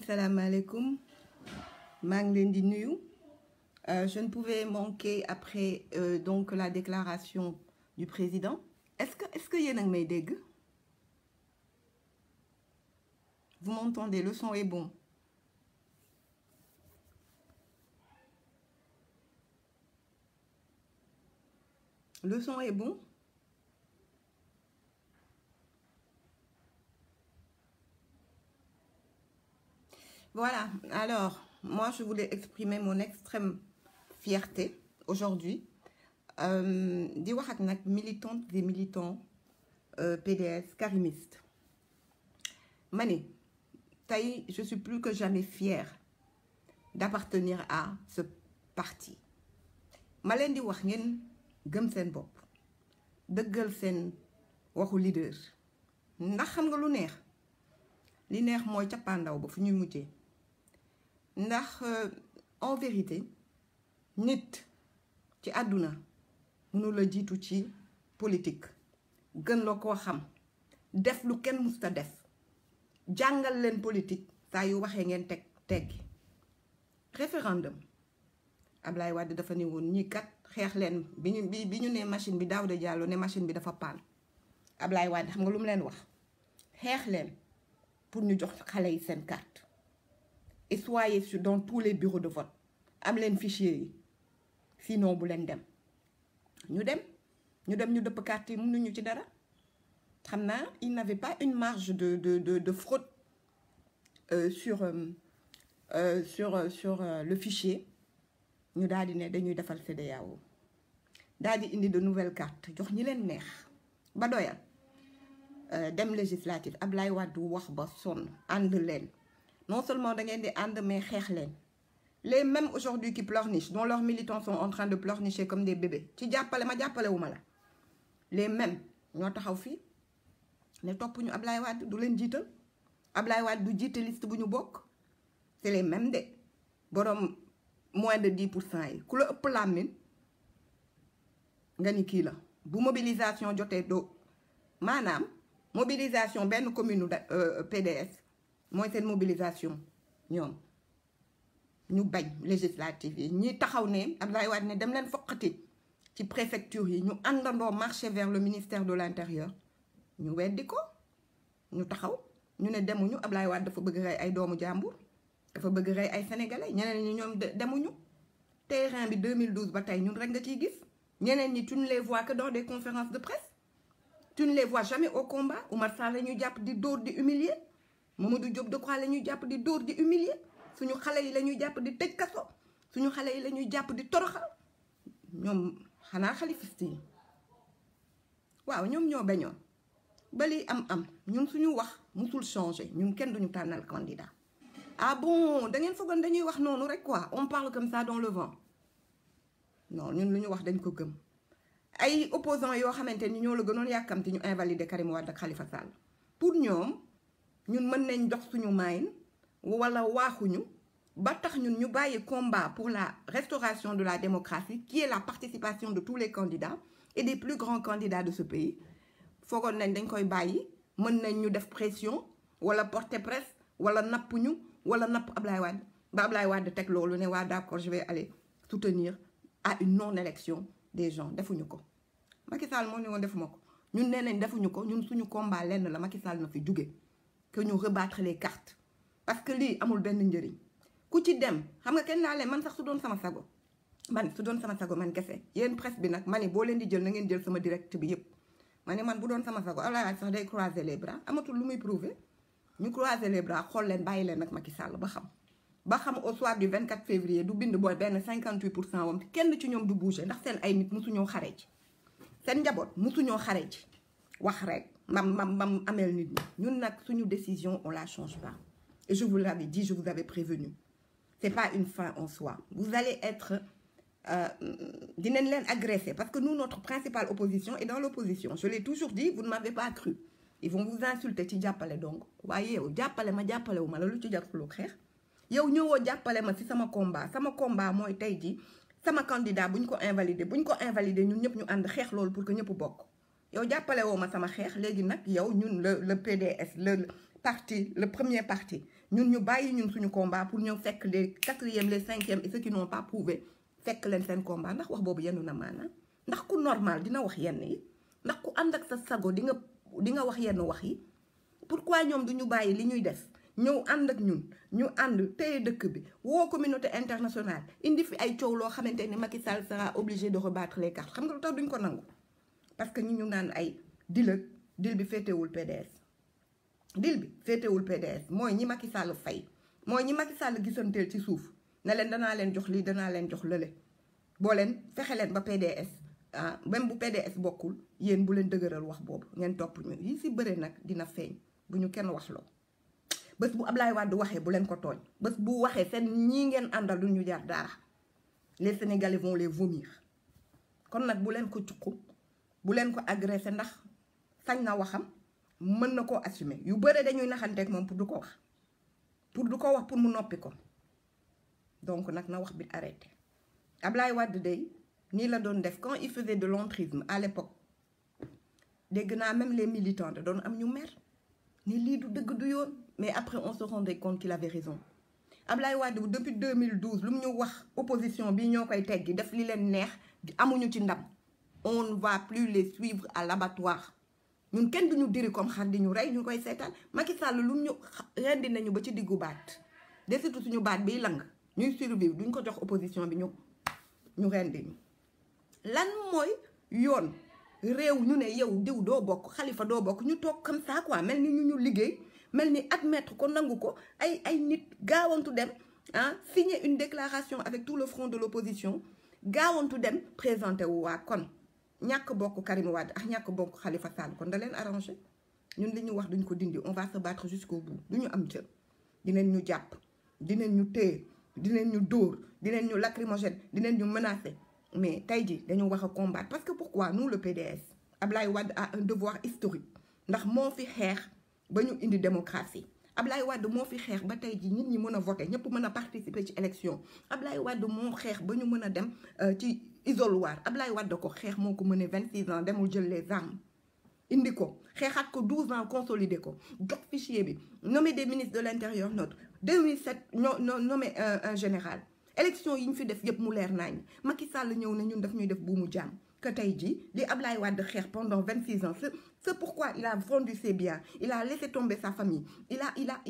Salam alaikum. Manglendi nuyu. Je ne pouvais manquer après donc la déclaration du président. Est-ce que yéen a ngi may dégg? Vous m'entendez? Le son est bon. Le son est bon? Voilà, alors, moi je voulais exprimer mon extrême fierté aujourd'hui. Di wax ak nag militantes et militants PDS karimistes. Ma ne tey je suis plus que jamais fière d'appartenir à ce parti. Ma leen di wax ngeen gëm seen bopp dëggal seen waxu leader ndax xam nga lu neex li neex mooy cappaandaw ba fu ñuy mujjee. Ndax en vérité nit ci àdduna mënu la jiitu ci politique gën la koo xam def lu kenn musta def jàngal leen politique saa yu waxee ngeen teggi référendum Ablaye Wade dafa ne woon ñii kat xeex leen bi ñu ne machine bi Daouda Diallo ne machine bi dafa paan Ablaye Wade xam nga lu mu leen wax xeex leen pour ñu jox xale yi seen carte et soyez dans tous les bureaux de vote am leen fichier yi sinon bu leen dem ñu dëpp carte yi mënuñu ci dara xam naa il n'avait pas une marge de fraude sur le fichier ñu daal di ne dañuy defal CEDEAO daal di indi de nouvelles cartes jox ñi leen neex ba doyal dem législative Ablaye Wade wax ba sonn ànd leen non seulement da ngeen di ànd mais xeex leen les mêmes aujourd'hui qui pleurnichent dont leurs militants sont en train de pleurnicher comme des bébés ci jàppale ma jàppalewuma la les mêmes ñoo taxaw fii ne topp ñu Ablaye Wade du leen jiital Ablaye Wade du jiite liste bu ñu bokk c'est les mêmes de borom moins de 10% yi ku la ëpp làmmiñ nga ni kii la bu mobilisation jotee doo maanaam mobilisation benn commune PDS mooy seen mobilisation ñoom ñu bañ législative yi ñi taxaw ne Abdoulaye Wade ne dem leen foqati ci préfecture yi ñu àndandoo marcher vers le ministère de l'intérieur ñu weddi ko ñu taxaw ñu ne demuñu Abdoulaye Wade dafa bëgg rey ay doomu jàmbur dafa bëgg rey ay sénégalais ñeneen ñi ñoom demuñu terrain bi 2012 ba tey ñun rek nga ciy gis ñeneen ñi tu ne les vois que dans des conférences de presse tu ne les vois jamais au combat Oumar Sarr la ñuy jàpp di dóor di humilier Mamadou Diop Decroix la ñuy jàpp di dóor di humilier suñu xale yi la ñuy jàpp di tëj kaso suñu xale yi la ñuy jàpp di toroxal ñoom xanaa xalifiste yi waaw ñoom ñoo bañoon ba lii am ñun suñu wax musul changer ñun kenn duñu tànnal candidat ah bon da ngeen foogoon dañuy wax noonu rek quoi on parle comme ça dans le vent non ñun lu ñu wax dañ ko gëm ay opposants yoo xamante ni ñoo la gënoon yàkkamti ñu invalider Karim Wade ak Khalifa Sall pour ñoom ñun mën nañ dox suñu mayin wala waaxuñu ba tax ñun ñu bàyyi combat pour la restauration de la démocratie qui est la participation de tous les candidats et des plus grands candidats de ce pays foogoon nañ dañ koy bàyyi mën nañ ñu def pression wala porter presse wala napp ñu wala napp Ablaye Wade ba Ablaye Wade teg loolu ne waa d'accord je vais aller soutenir à une non-élection des gens defuñu ko Macky Sall moo ne woon defuma ko ñun nee nañ defuñu ko ñun suñu combat lenn la Macky Sall na fi jóge que ñu rebattre les cartes parce que lii amul benn njëriñ ku ci dem xam nga kenn naa leen man sax su doon sama sago man kese yéen presse bi nag ma ne boo leen di jël na ngeen jël sama direct bi yépp ma ne man bu doon sama sago Ablaye Wade sax day croiser les bras amatul lu muy prouver ñu croiser les bras xool leen bàyyi leen nag Macky Sall ba xam au soir du 24 février du bind booy benn 58% wam kenn ci ñoom du bouger ndax seen ay nit mosu ñoo xare ci seen njaboot musuñoo xare ji wax rek mam amel nit ñi ñun nag suñu décision on la change pas et je vous l'avais dit, je vous avais prévenu, c'est pas une fin en soi, vous allez être dinañ leen agresser parce que nous notre principale opposition est dans l'opposition, je l'ai toujours dit, vous ne m'avez pas cru, ils vont vous insulter ci jàppale donc waaye yow jàppale ma jàppale wu ma la lu ci jar lu xeex yow ñëwoo jàppale ma ci sama combat mooy tey ji sama candidat buñ ko invalider ñun ñëpp ñu ànd xeex loolu pour que ñëpp bokk yow jàppale woo ma sama xeex léegi nag yow ñun le PDS le premier parti ñun ñu bàyyi ñun suñu combat pour ñëw fekk les 4e les 5e et ceux qui n'ont pas prouvé fekk leen seen combat ndax wax boobu yenn na maanaam ndax ku normal dina wax yenn yi ndax ku ànd ak sa sago di nga wax yenn wax yi pourquoi ñoom duñu bàyyi li ñuy def ñëw ànd ak ñun ñu ànd téye dëkk bi woo communauté internationale indi fi ay coow loo xamante ni Macky Sall sera obligé de rebattre les cartes xam nga lu tax duñ ko nangu parce que ñu naan ay dil bi féetewul PDS dil bi féetewul PDS mooy ñi Macky Sall fay mooy ñi Macky Sall gisanteel ci suuf ne leen danaa leen jox lii danaa leen jox lële boo leen fexe leen ba PDS même bu PDS bokkul yéen bu leen dëgëral wax boobu ngeen topp ñu yi si bëre nag dina feeñ bu ñu kenn wax loo bés bu Ablaye Wade waxee bu leen ko tooñ bés bu waxee seen ñii ngeen àndal du ñu jar dara les Sénégalais vont les vomir kon nag bu leen ko cuqu bu leen ko agressé ndax sañ na waxam mën na koo assumer yu bëre dañuy naxanteeg moom pour du ko wax pour mu noppi ko donc nag na wax bi arrêté Ablaye Wade day nii la doon def quand il faisait de l'entrisme à l'époque dégg naa même les militants da doon am ñu mer ni lii du dëgg du yoon mais après on se rendait compte qu'il avait raison Ablaye Wade depuis 2012 lu mu ñu wax opposition bi ñoo koy teggi def li leen neex amuñu ci ndam on ne va plus les suivre à l'abattoir ñun kenn duñu diri comme xar di ñu rey ñu koy seetaan Macky Sall lu ñu rendi nañu ba ci diggu baat desitu suñu baat biy lang ñuy survivre duñ ko jox opposition bi ñu rendi ñu lan mooy yoon réew ñu ne yow diw doo bokk Khalifa doo bokk ñu toog comme ça quoi mel ni ñu liggéey mel ni admettre ko nangu ko ay nit gaawantu dem signer une déclaration avec tout le front de l'opposition gaawantu dem présenté wu waa kon ñàkk bokk Karim Wade ak ñàkk bokk Khalifa Sall kon da leen arrangé ñun li ñu wax duñ ko dindi on va se battre jusqu'au bout du ñu am cër dinañ ñu jàpp dinañ ñu téye dinañ ñu dóor dinañ ñu lacrymogène dinañ ñu menacer mais tey ji dañu wax a combattre parce que pourquoi nous le PDS Ablaye Wade a un devoir historique ndax moo fi xeex ba ñu indi démocratie Ablaye Wade moo fi xeex ba tey ji nit ñi mën a voter ñëpp mën a participer ci élection Ablaye Wade moo xeex ba ñu mën a dem ci isoloir Ablaye Wade ko xeex moo ko mëne 26 ans demul jël les armes indi ko xeexaat ko 12 ans consolidé ko jox fichier bi nommé des ministres de l'intérieur neutre 2007 nommé un général élection yi ñu fi def yëpp mu leer nañ Macky Sall ñëw na ñun daf ñuy def buumu jàmm que tey jii li Ablaye Wade xeex pendant 26 ans c'est pourquoi il a vendu ses biens il a laissé tomber sa famille il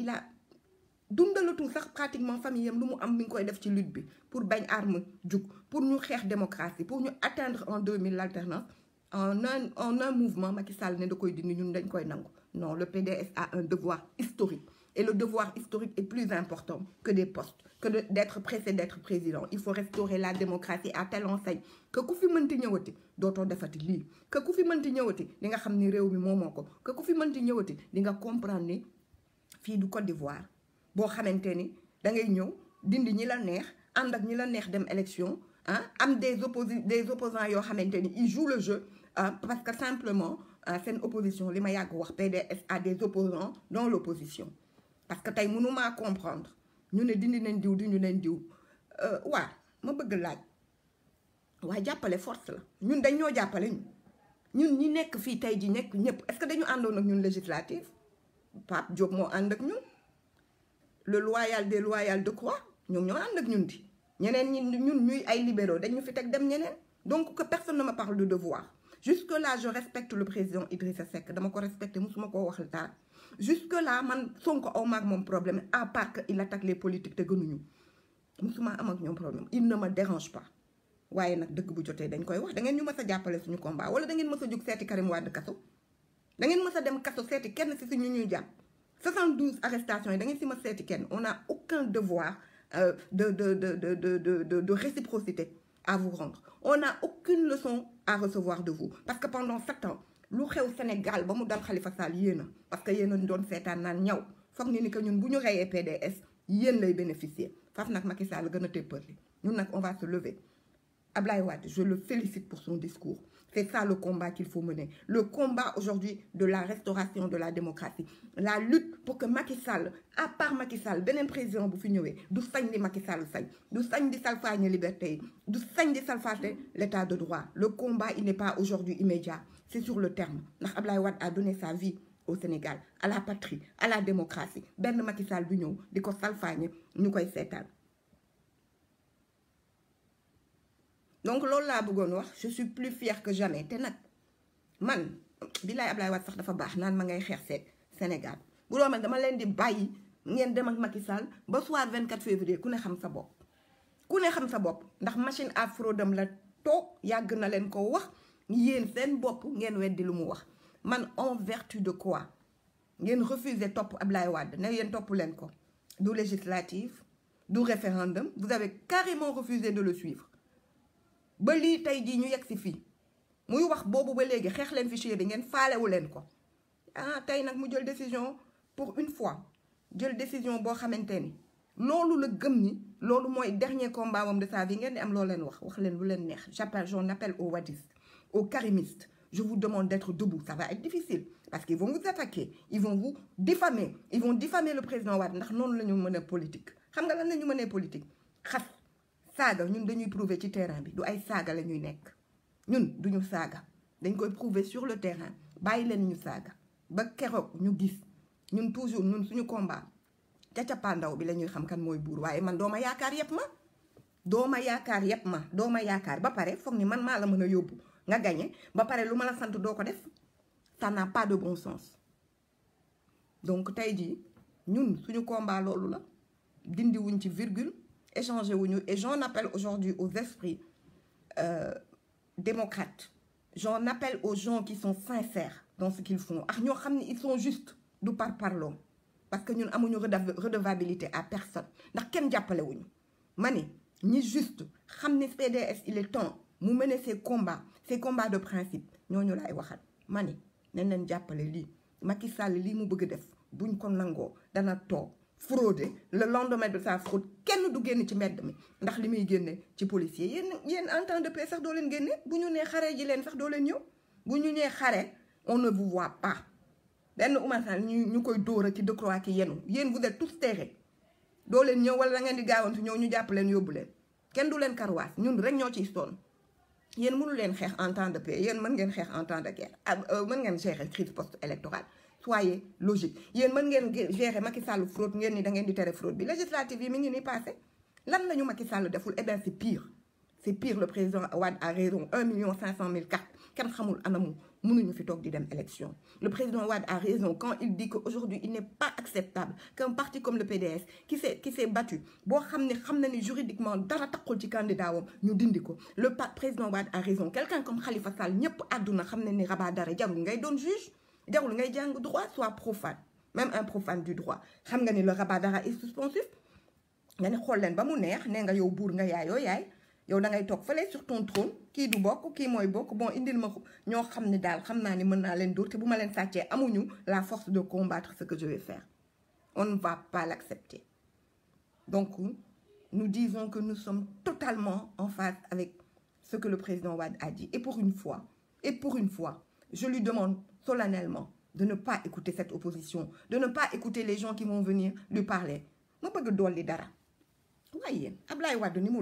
a dundalatul sax pratiquement famille yam lu mu am mi ngi koy def ci lutte bi pour bañ arme jug pour ñu xeex démocratie pour ñu atteindre en 2000 l'alternance en un mouvement Macky Sall ne da koy dindi ñun dañ koy nangu non le PDS a un devoir historique et le devoir historique est plus important que des postes que d'être pressé d'être président il faut restaurer la démocratie à telle enseigne que ku fi mënti ñëwati dootoo defati lii que ku fi mënti ñëwati di nga xam ni réew mi moomoo ko que ku fi mënti ñëwati di nga comprendre ni fii du Côte d'Ivoire boo xamante ni da ngay ñëw dindi ñi la neex ànd ak ñi la neex dem élection am des opposants yoo xamante ni ils jouent le jeu parce que simplement seen opposition li ma yàgg wax PDS a des opposants dans l'opposition parce que tey mënumaa comprendre ñu ne dindi nañ diw waa ma bëgg laaj waaye jàppale force la ñun dañ ñoo jàppale ñun ñi nekk fii tey ji nekk ñëpp est-ce que dañu àndoon ak ñun législative Pape Diop moo ànd ak ñun le loyal des loyal de quoi ñoom ñoo ànd ak ñun di ñeneen ñun ñuy ay libéraux dañu fi teg dem ñeneen donc que personne ne me parle de devoir jusque là je respecte le président Idrissa Seck dama ko respecté musuma koo wax dara jusque là man Sonko aw maag moom problème à part que il attaque les politiques te gënuñu musuma am ak ñoom problème il ne me dérange pas waaye nag dëgg bu jotee dañ koy wax da ngeen ñu mës a jàppale suñu combat wala da ngeen mës a jóg seeti Karim Wade kaso da ngeen mës a dem kaso seeti kenn si suñu ñuy jàpp 72 arrestations yi da ngeen si ma seeti kenn on n'a aucun devoir de réciprocité à vous rendre on n'a aucune leçon à recevoir de vous parce que pendant 7 ans lu xew Sénégal ba mu dal Khalifa Sall yéen a parce que yéen a doon seetaan naan ñaw foog ni que ñun bu ñu reyee PDS yéen lay bénéficier faf nag Macky Sall gën a téppali ñun nag on va se lever. Ablaye Wade, je le félicite pour son discours. C'est ça le combat qu'il faut mener. Le combat aujourd'hui de la restauration de la démocratie. La lutte pour que Macky Sall, à part Macky Sall, benen président bu fi ñëwee du sañ di Macky Sall sañ du sañ di salfaañe liberté yi du sañ di salfaate l'état de droit. Le combat, il n'est pas aujourd'hui immédiat. C'est sur le terme. Ndax Ablaye Wade a donné sa vie au Sénégal, à la patrie, à la démocratie. Benn Macky Sall bu ñëw di ko salfaañe ñu koy seetaan. Donc loolu laa bëggoon wax je suis plus fière que jamais te nag man bilaay Ablaye Wade sax dafa baax naan ma ngay xeex seet Sénégal bu doon man dama leen di bàyyi ngeen dem ak Macky Sall ba soir 24 février ku ne xam sa bopp. ku ne xam sa bopp ndax machine à fraude am la toog yàgg na leen ko wax yéen seen bopp ngeen weddi lu mu wax man en vertu de quoi ngeen refuser topp Ablaye Wade ne yéen topp leen ko du législative du référendum vous avez carrément refusé de le suivre. ba lii tey jii ñu yegg si fii muy wax boobu ba léegi xeex leen fichier bi ngeen faalewu leen ko tey nag mu jël décision pour une fois jël décision boo xamante ni loolu la gëm ni loolu mooy dernier combat moom de sa vie ngeen di am loo leen wax leen lu leen neex j'en appelle aux wadistes aux karimistes je vous demande d'être debout ça va être difficile parce qu'ils vont vous attaquer ils vont vous diffamer ils vont diffamer le président Wade ndax noonu la ñu mën a politique xam nga lan la ñu mënee politique xas saaga ñun dañuy prouver ci terrain bi du ay saaga la ñuy nekk ñun duñu saaga dañ koy prouver sur le terrain bàyyi leen ñu saaga ba keroog ñu gis ñun toujours ñun suñu combat ca cappaandaw bi la ñuy xam kan mooy buur waaye man dooma yaakaar yëpp ma dooma yaakaar ba pare foog ni man maa la mën a yóbbu nga gagné ba pare lu ma la sant doo ko def ça n'a pas de bon sens donc tey jii ñun suñu combat loolu la dindi wuñ ci virgule échanger wuñu et j'en appelle aujourd'hui aux esprits démocrates j'en appelle aux gens qui sont sincères dans ce qu'ils font ak ñoo xam ne ils sont justes du par parloo parce que ñun amuñu redevabilité à personne ndax kenn jàppale wuñu ma ne ñi juste xam ne PDS il est temps mu mener ces combats de principe ñooñu laay waxal ma ne nañ leen jàppale lii Macky Sall lii mu bëgg def buñ ko nangoo dana toog fraude le lendemain de sa fraude kenn du génn ci mbedd mi ndax li muy génne ci policier yéen en temps de paix sax doo leen génne bu ñu nee xare ji leen sax doo leen ñëw bu ñu nee xare on ne vous voit pas benn Oumar Sall ñu koy dóor a ci Decroix ki yenu yéen vous êtes tous terrés doo leen ñëw wala da ngeen di gaawantu ñëw ñu jàpp leen yóbbu leen kenn du leen karwaas ñun rek ñoo ciy sonn yéen mënu leen xeex en temps de paix yéen mën ngeen xeex en temps de guerre mën ngeen gérer crise post-électorale soyez logique yéen mën ngeen gérer Macky Sall fraude ngeen ni da ngeen di tere fraude bi législative yi mi ngi ni passé lan la ñu Macky Sall deful eh bien c'est pire le président Wade a raison 1 500 000 cartes kenn xamul anamu mënuñu fi toog di dem élection le président Wade a raison quand il dit qu'aujourd'hui il n'est pas acceptable qu'un parti comme le PDS qui s'est battu boo xam na ni juridiquement dara taxul ci candidat wam ñu dindi ko le président Wade a raison quelqu'un comme Khalifa Sall ñëpp àdduna xam ne ni rabat dara jarul ngay doon juge jarul ngay jàng droit soit profane même un profane du droit xam nga ni le rabat d'arrêt est suspensif nga ne xool leen ba mu neex nee nga yow buur nga yaayoo yaay yow da ngay toog fële sur ton trône kii du bokk kii mooy bokk bon indil ma ñoo xam ne daal xam naa ni mën naa leen dóor te bu ma leen sàccee amuñu la force de combattre ce que je vais faire on ne va pas l'accepter donc nous disons que nous sommes totalement en phase avec ce que le président Wade a dit et pour une fois je lui demande solennellement de ne pas écouter cette opposition de ne pas écouter les gens qui vont venir lui parler ma bëgg dolli dara waaye yéen Ablaye Wade ni mu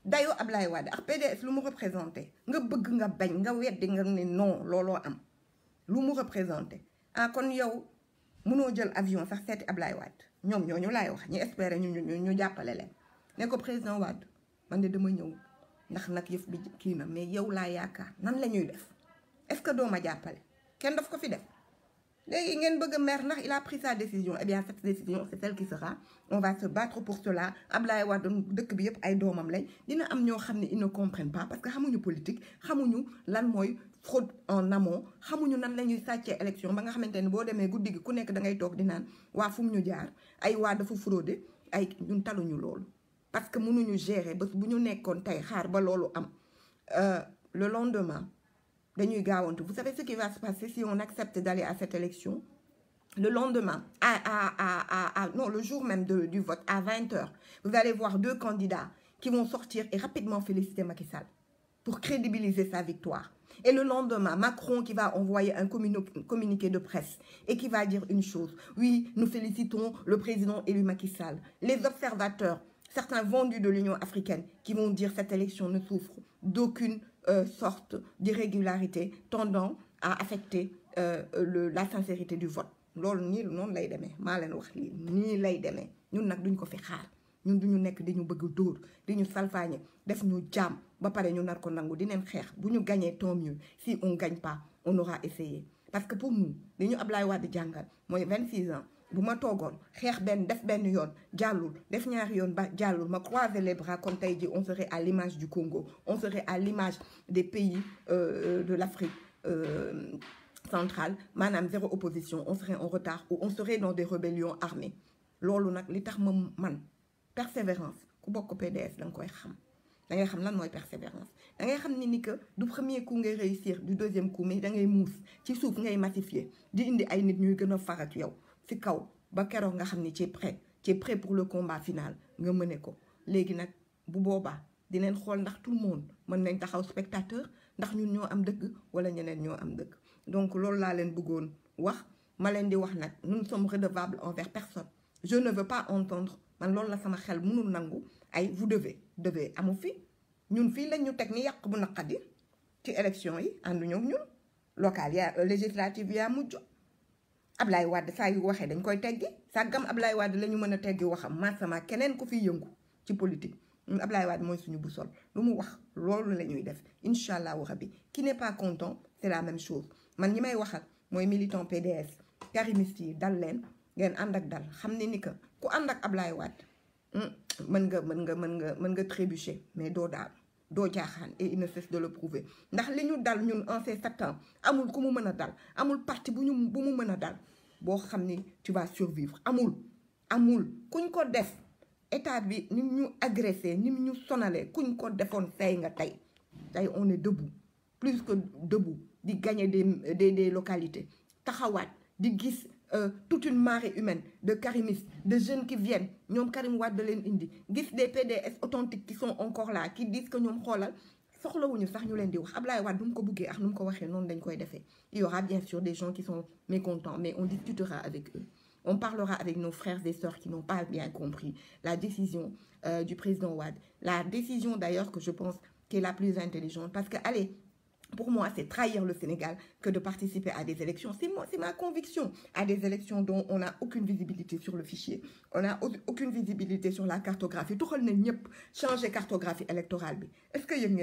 dayoo Ablaye Wade ak PDS lu mu représenté nga bëgg nga bañ nga weddi nga ne non looloo am lu mu représenté kon yow mënoo jël avion sax seeti Ablaye Wade ñoom ñooñu laay wax ñu espérer ñu jàppale leen ne ko président Wade man de dama ñëw ndax nag yëf bi kii na mais yow laa yaakaar nan la ñuy def est-ce que doo ma jàppale kenn daf ko fi def léegi ngeen bëgg a mer ndax il a pris sa décision eh bien cette décision c'est celle qui sera on va se battre pour cela Ablaye Wade dëkk bi yëpp ay doomam lañ dina am ñoo xam ne ils ne comprennent pas parce que xamuñu politique xamuñu lan mooy fraude en amont xamuñu nan la ñuy sàccee élection ba nga xamante ne boo demee guddi gi ku nekk da ngay toog di naan waa fu mu ñu jaar ay waa dafa fraude ay ñun taluñu loolu parce que mënuñu gérer bés bu ñu nekkoon tey xaar ba loolu am le lendemain dañuy gaawantu. Vous savez ce qui va se passer si on accepte d'aller à cette élection? Le lendemain, non, le jour même du vote, à 20h, vous allez voir 2 candidats qui vont sortir et rapidement féliciter Macky Sall pour crédibiliser sa victoire. Et le lendemain, Macron qui va envoyer un communiqué de presse et qui va dire une chose. Oui, nous félicitons le président élu Macky Sall. Les observateurs, certains vendus de l'Union africaine, qui vont dire que cette élection ne souffre d'aucune sorte d'irrégularité tendant à affecter la sincérité du vote. Loolu nii noonu lay demee maa leen wax lii nii lay demee ñun nag duñ ko fi xaar ñun duñu nekk di ñu bëgg dóor di ñu salfaañe def ñu jaam ba pare ñu nar ko nangu dineen xeex bu ñu gañee tant mieux si on gagne pas on aura essayé parce que pour nous li ñu Ablaye Wade jàngal mooy 26 ans bu ma toogoon xeex def benn yoon jàllul def ñaari yoon ba jàllul ma croiser les bras comme tey ji on serait à l'image du Congo on serait à l'image des pays de l'Afrique centrale, maanaam zéro opposition, on serait en retard ou on serait dans des rébellions armées. Loolu nag li tax man persévérance ku bokk PDS da nga koy xam da ngay xam lan mooy persévérance da ngay xam ni que du premier coup ngay réussir du deuxième coup mais da ngay muus ci suuf ngay massifier di indi ay nit ñuy gën a farat yow ci kaw ba keroog nga xam ni tu es prêt pour le combat final nga mëne ko léegi nag bu boobaa dineen xool ndax tout le monde mën nañ taxaw spectateur ndax ñun ñoo am dëgg wala ñeneen ñoo am dëgg. Donc loolu laa leen bëggoon wax ma leen di wax nag nous ne sommes redevables envers personne je ne veux pas entendre man loolu la sama xel mënul nangu ay vous devez amu fi ñun fii lañ ñu teg ni yàq bu naqadi ci élection yi ànduñu ñun local yaa législative yaa mujj Ablaye Wade saa yu waxee dañ koy teggi sàggam Ablaye Wade la ñu mën a teggi waxam massama keneen ku fi yëngu ci politique ñun Ablaye Wade mooy suñu boussole lu mu wax loolu la ñuy def incha allahu rabbi qui n'est pas content c'est la même chose man ñi may waxal mooy militant PDS karimiste yi dal leen ngeen ànd ak dal xam ne ni que ku ànd ak Ablaye Wade mën nga trébucher mais doo daal doo jaaxaan et il ne cesse de le prouver ndax li ñu dal ñun en ces 7 ans amul ku mu mën a dal amul parti bu mu mën a dal boo xam ni tu vas survivre amul kuñ ko def état bi ni ñu agressé ni ñu sonalee kuñ ko defoon say nga tey on est debout plus que debout di gagner des localités taxawaat di gis toute une marée humaine de karimistes de jeunes qui viennent ñoom Karim Wade da leen indi gis des PDS authentiques qui sont encore là qui disent que ñoom xoolal soxlawuñu sax ñu leen di wax Ablaye Wade nu mu ko buggee ak nu mu ko waxee noonu dañ koy defee il y aura bien sûr des gens qui sont mécontents mais on discutera avec eux on parlera avec nos frères et sœurs qui n'ont pas bien compris la décision du président Wade la décision d'ailleurs que je pense qui est la plus intelligente parce que allez pour moi, c'est trahir le Sénégal que de participer à des élections. C'est ma conviction. À des élections dont on n'a aucune visibilité sur le fichier. On n'a aucune visibilité sur la cartographie. Tout le monde changer cartographie électorale. Est-ce que vous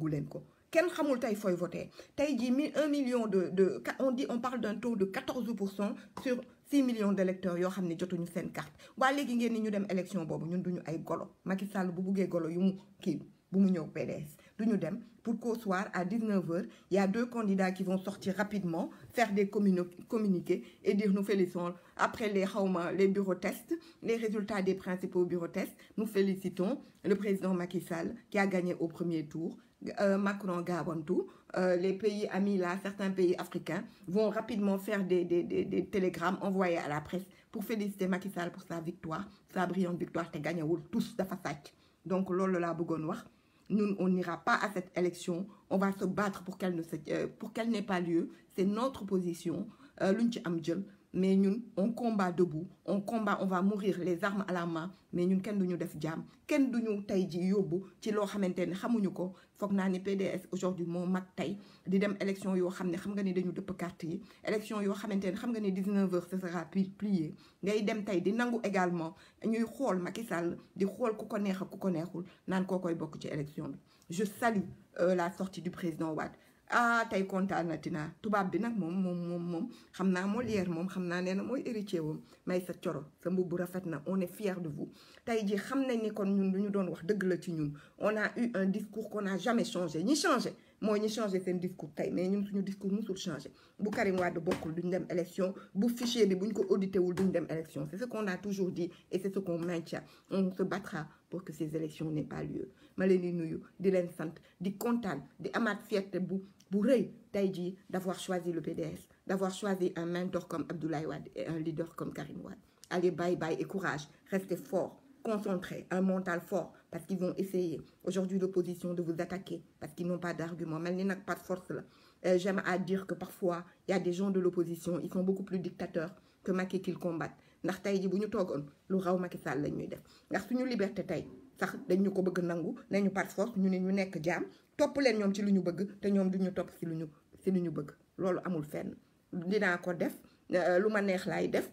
savez ko Ken xamul tay foy voter. Tay ji 1 million on parle d'un taux de 14% sur 6 millions d'électeurs yo xamni jotuñu sen carte. Wa légui ngeen ni ñu dem élection bobu ñun duñu ay golo. Macky Sall bu buggé golo yu mu ki bu mu ñëw PDS. Duñu dem pour qu'au soir, à 19h, il y a 2 candidats qui vont sortir rapidement, faire des communiqués et dire nous félicitons. Après les bureaux tests, les résultats des principaux bureaux tests, nous félicitons le président Macky Sall qui a gagné au premier tour. Macron Gabantou, les pays amis là, certains pays africains vont rapidement faire des télégrammes envoyés à la presse pour féliciter Macky Sall pour sa victoire, sa brillante victoire qui a gagné tous dafa sàcc. Donc lolo la bëggoon wax. Nous, on n'ira pas à cette élection. On va se battre pour qu'elle n'ait pas lieu. C'est notre position. Mais nous, on combat debout. On va mourir les armes à la main. Mais nous, ken duñu def jam. Ken duñu tay ji yobbu ci lo xamantene xamuñu ko. Fokk na ni PDS aujourd'hui mo mak tay di dem élection yo xamné xam nga ni dañu depp carte yi. Élection yo xamantene xam nga ni 19h ce sera plié. Ngay dem tay di nangu également ñuy xol Macky Sall di xol ku ko neex ak ku ko neexul nan ko koy bokk ci élection bi. Je salue la sortie du président Wade. Tay kontaan na tina tubaab bi nag moom xam naa Molière moom xam naa nee na mooy héritier wam may sa coro sa mbubb bu rafet na on est fiers de vous tey ji xam nañ ni kon ñun lu ñu doon wax dëgg la ci ñun on a eu un discours qu'on n'a jamais changé ñi changé mooy ñu changé seen discours tey mais ñun suñu discours musul changé bu Karim Wade bokkul duñ dem élection bu fichier bi buñ ko audité wul duñ dem élection c'est ce qu'on a toujours dit et c'est ce qu'on maintient on se battra pour que ces élections n'aient pas lieu ma leen di nuyu di leen sant di kontaan di amaat fierté bu rëy tey jii d'avoir choisi le PDS d'avoir choisi un mentor comme Abdoulaye Wade et un leader comme Karim Wade. Allez, bye bye et courage, restez forts, concentrés, un mental fort, parce qu'ils vont essayer aujourd'hui l'opposition de vous attaquer, parce qu'ils n'ont pas d'argument. Mais ils n'ont pas de force là. J'aime à dire que parfois, il y a des gens de l'opposition, ils sont beaucoup plus dictateurs que Macky qu'ils combattent. Ndax tey ji bu ñu toogoon lu raw Macky Sall lañ ñuy def ndax suñu liberté tey sax dañ ñu ko bëgg nangu nañu par force ñu ne ñu nekk jaam topp leen ñoom ci lu ñu bëgg te ñoom duñu topp ci lu ñu bëgg loolu amul fenn dinaa ko def lu ma neex laay def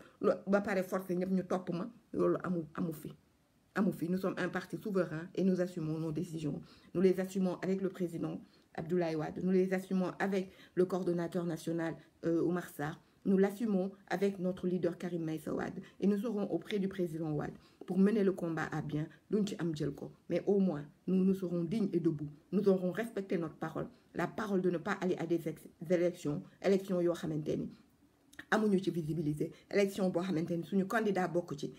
ba pare forcé ñëpp ñu topp ma loolu amu fi nous sommes un parti souverain et nous assumons nos décisions nous les assumons avec le président Abdoulaye Wade nous les assumons avec le coordonnateur national Oumar Sarr nous l'assumons avec notre leader Karim Meïssa Wade et nous serons auprès du président Wade pour mener le combat à bien duñ ci am jël ko mais au moins nous serons dignes et debout nous aurons respecté notre parole la parole de ne pas aller à des élections yoo xamante ni amuñu ci visibilité élection boo xamante ni suñu candidat bokk ci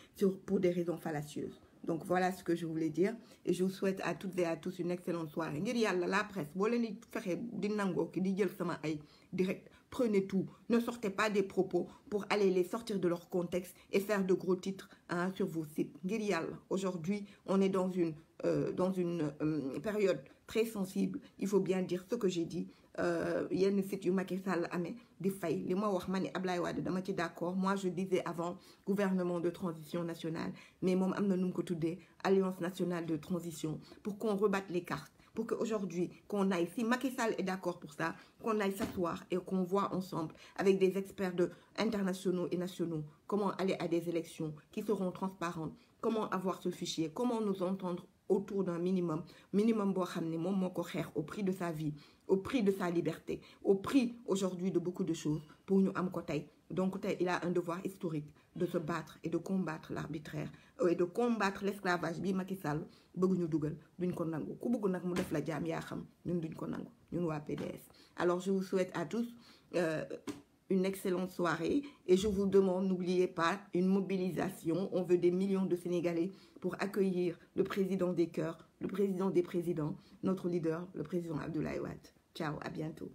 pour des raisons fallacieuses donc voilà ce que je voulais dire et je vous souhaite à toutes et à tous une excellente soirée ngir yàlla la presse boo leen di fexe di nangoo ki di jël sama ay direct prenez tout ne sortez pas des propos pour aller les sortir de leur contexte et faire de gros titres sur vos sites ngir yàlla aujourd'hui on est dans une période très sensible il faut bien dire ce que j'ai dit yenn site yu Macky Sall amee di fay li ma wax ma ne Ablaye Wade dama ci d'accord moi je disais avant gouvernement de transition nationale mais moom am na nu mu ko tuddee alliance nationale de transition pour qu'on rebatte les cartes pour qu'aujourd'hui qu'on aille si Macky Sall est d'accord pour ça qu'on aille s'asseoir et qu'on voit ensemble avec des experts internationaux et nationaux comment aller à des élections qui seront transparentes comment avoir ce fichier comment nous entendre autour d'un minimum boo xam ne moom moo ko xeex au prix de sa vie au prix de sa liberté au prix aujourd'hui de beaucoup de choses pour ñu am ko tey donc tey il a un devoir historique de se battre et de combattre l'arbitraire et de combattre l'esclavage bi Macky Sall bëgg ñu dugal duñ ko nangu ku bëgg nag mu def la jaam yaa xam ñun duñ ko nangu ñun waa PDS alors je vous souhaite à tous une excellente soirée et je vous demande, n'oubliez pas, une mobilisation. On veut des millions de Sénégalais pour accueillir le président des cœurs, le président des présidents, notre leader, le président Abdoulaye Wade. Ciao, à bientôt.